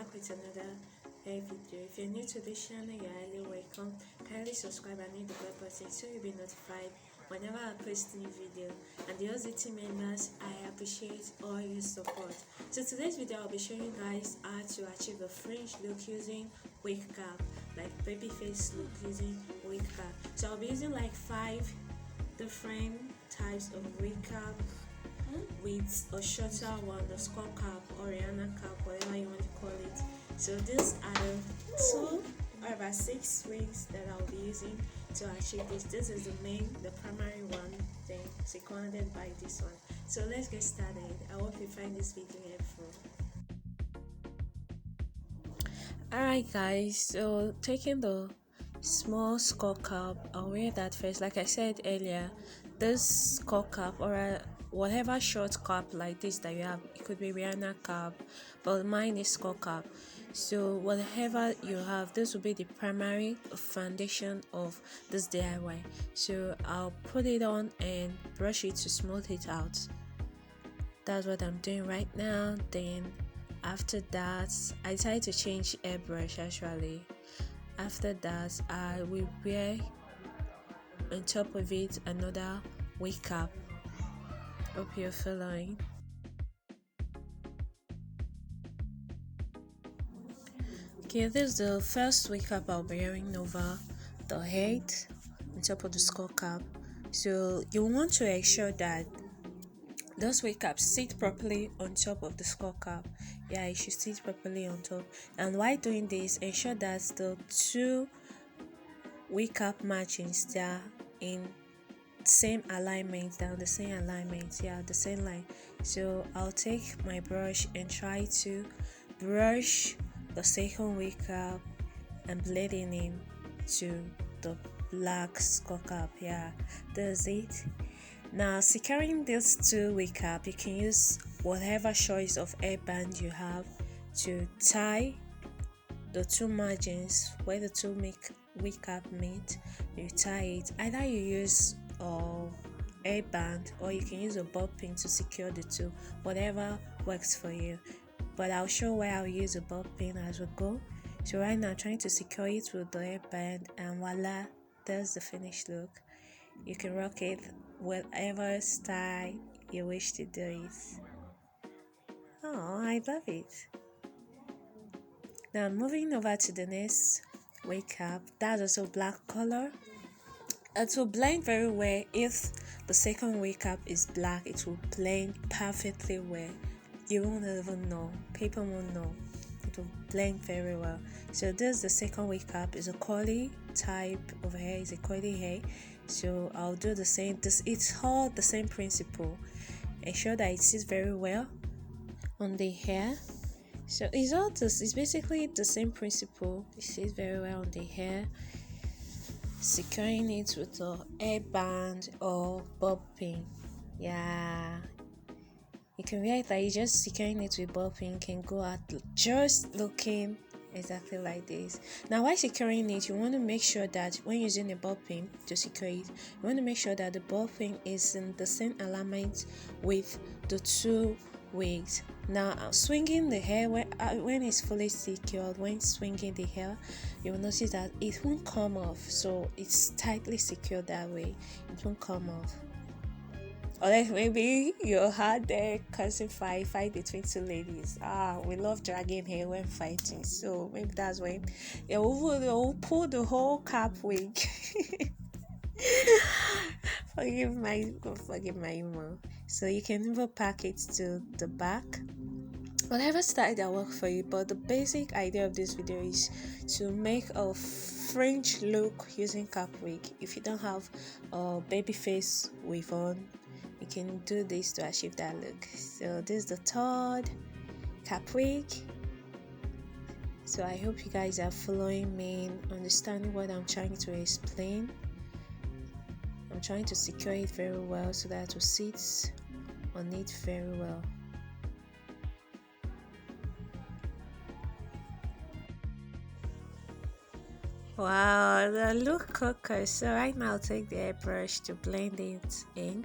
back with another hair video. If you're new to this channel, you're highly welcome. Kindly subscribe and hit the bell button so you'll be notified whenever I post new video. And the other team members, I appreciate all your support. So today's video, I'll be showing you guys how to achieve a fringe look using wig cap, like baby face look using wig cap. So I'll be using like 5 different types of wig cap with a shorter one, a skull cap or Rihanna cap, whatever you want to call it. So these are 2 or about 6 wigs that I'll be using to achieve this. This is the primary one, then seconded by this one. So let's get started. I hope you find this video helpful. Alright guys, so taking the small skull cap, I'll wear that first. Like I said earlier, this skull cap or whatever short cap like this that you have, it could be Rihanna cap, but mine is skull cap. So whatever you have, this will be the primary foundation of this DIY. So I'll put it on and brush it to smooth it out. That's what I'm doing right now. Then after that, I decided to change airbrush actually. After that, I will wear on top of it another wig cap. Hope you're following. Okay, this is the first wig cap I'll be wearing over the head on top of the skull cap. So you want to ensure that those wig caps sit properly on top of the skull cap. Yeah, it should sit properly on top. And while doing this, ensure that the 2 wig cap margins, they are in same alignment, down the same alignment, yeah, the same line. So I'll take my brush and try to brush the second wig cap and blend it in to the black skull cap. Yeah, that's it. Now securing these 2 wig cap, you can use whatever choice of hairband you have to tie the 2 margins where the 2 wig cap meet. You tie it. Either you use hairband or you can use a bob pin to secure the 2, whatever works for you. But I'll show where I'll use a bob pin as we go. So right now I'm trying to secure it with the hairband, and voila, there's the finished look. You can rock it whatever style you wish to do it. Oh, I love it. Now moving over to the next wig cap, that's also black color. It will blend very well. If the second wig cap is black, it will blend perfectly well. You won't even know, people won't know. It will blend very well. So this is the second wig cap. Is a curly type of hair, is a curly hair. So I'll do the same. It's all the same principle. Ensure that it sits very well on the hair. So it's basically the same principle. It sits very well on the hair. Securing it with a hairband or bob pin. Yeah, you can wear it like you just securing it with bob pin can go out just looking exactly like this. Now while securing it, you want to make sure that when using a bob pin to secure it, you want to make sure that the bob pin is in the same alignment with the 2 wigs. Now swinging the hair, when it's fully secured, when swinging the hair, you will notice that it won't come off. So it's tightly secured that way, it won't come off. Unless maybe you had there causing fight between 2 ladies. We love dragging hair when fighting, so maybe that's when they'll pull the whole cap wig. forgive my humor. So you can even pack it to the back, whatever style that works for you. But the basic idea of this video is to make a fringe look using cap wig. If you don't have a baby face wig on, you can do this to achieve that look. So this is the 3rd cap wig. So I hope you guys are following me, understanding what I'm trying to explain. I'm trying to secure it very well so that it will sit on it very well. Wow, the look cooker. So right now I'll take the airbrush to blend it in.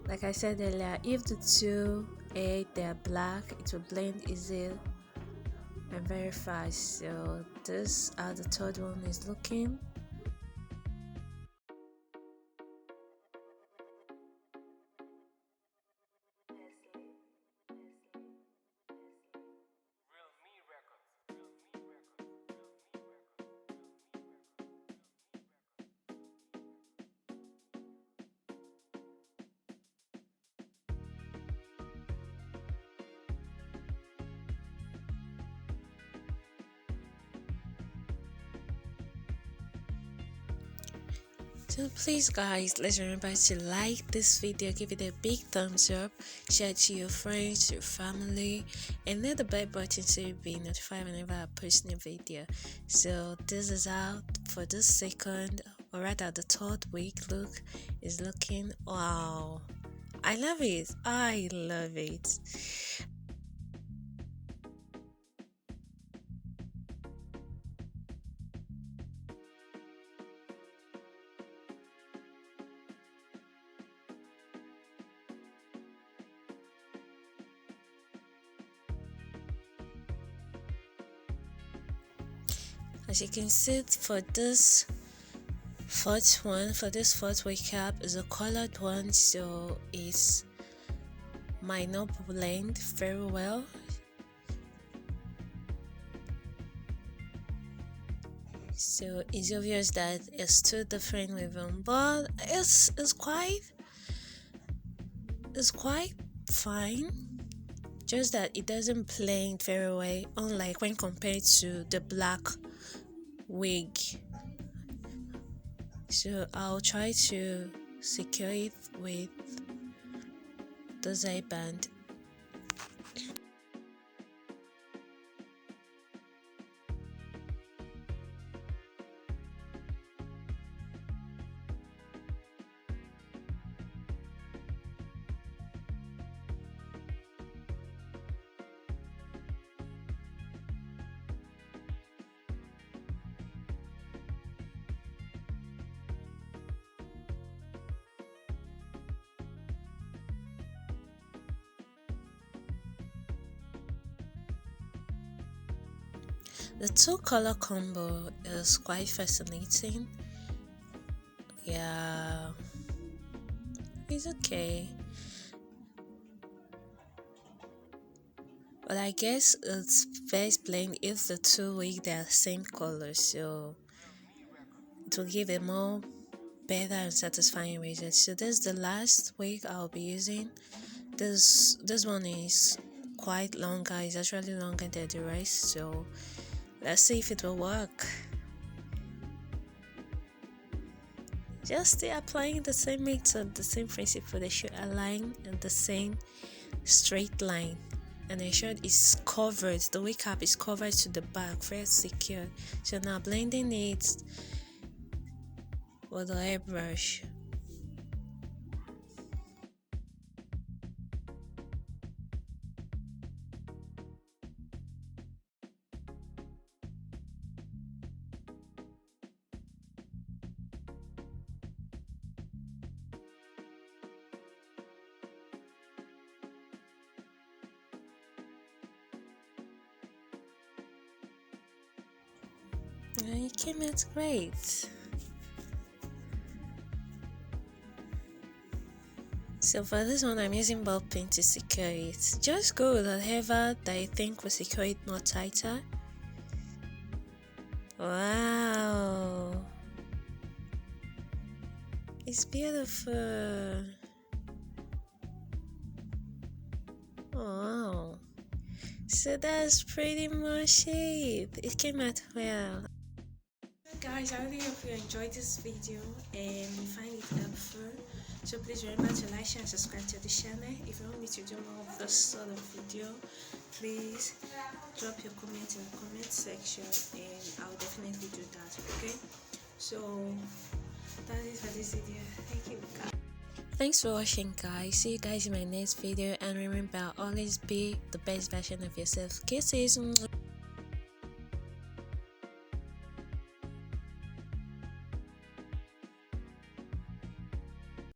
Like I said earlier, if the 2 they're black, it will blend easy and very fast. So this how the third one is looking. So please guys, let's remember to like this video, give it a big thumbs up, share it to your friends, your family, and hit the bell button so you'll be notified whenever I post new video. So this is out for this second, or rather the third week look is looking wow. I love it. I love it. As you can see, for this fourth week cap is a colored one, so it might not blend very well. So it's obvious that it's two different with them, but it's quite fine. Just that it doesn't blend very well, unlike when compared to the black wig. So I'll try to secure it with the zip band. The two color combo is quite fascinating. Yeah, it's okay. But I guess it's best blend if the two wig they are same color, so it will give a more better and satisfying result. So this is the last wig I'll be using. This one is quite longer. It's actually longer than the rest, so let's see if it will work. Just stay applying the same method, the same principle. They should align in the same straight line, and ensure it's covered. The wig cap is covered to the back, very secure. So now blending it with the hairbrush. And it came out great. So for this one, I'm using ball pin to secure it. Just go with whatever that you think will secure it more tighter. Wow, it's beautiful. Wow, so that's pretty much it. It came out well. Guys, I really hope you enjoyed this video and you find it helpful. So please remember to like, share, and subscribe to the channel. If you want me to do more of this sort of video, please drop your comment in the comment section and I'll definitely do that. Okay, so that is for this video. Thank you guys. Thanks for watching, guys. See you guys in my next video, and remember, always be the best version of yourself. Kisses.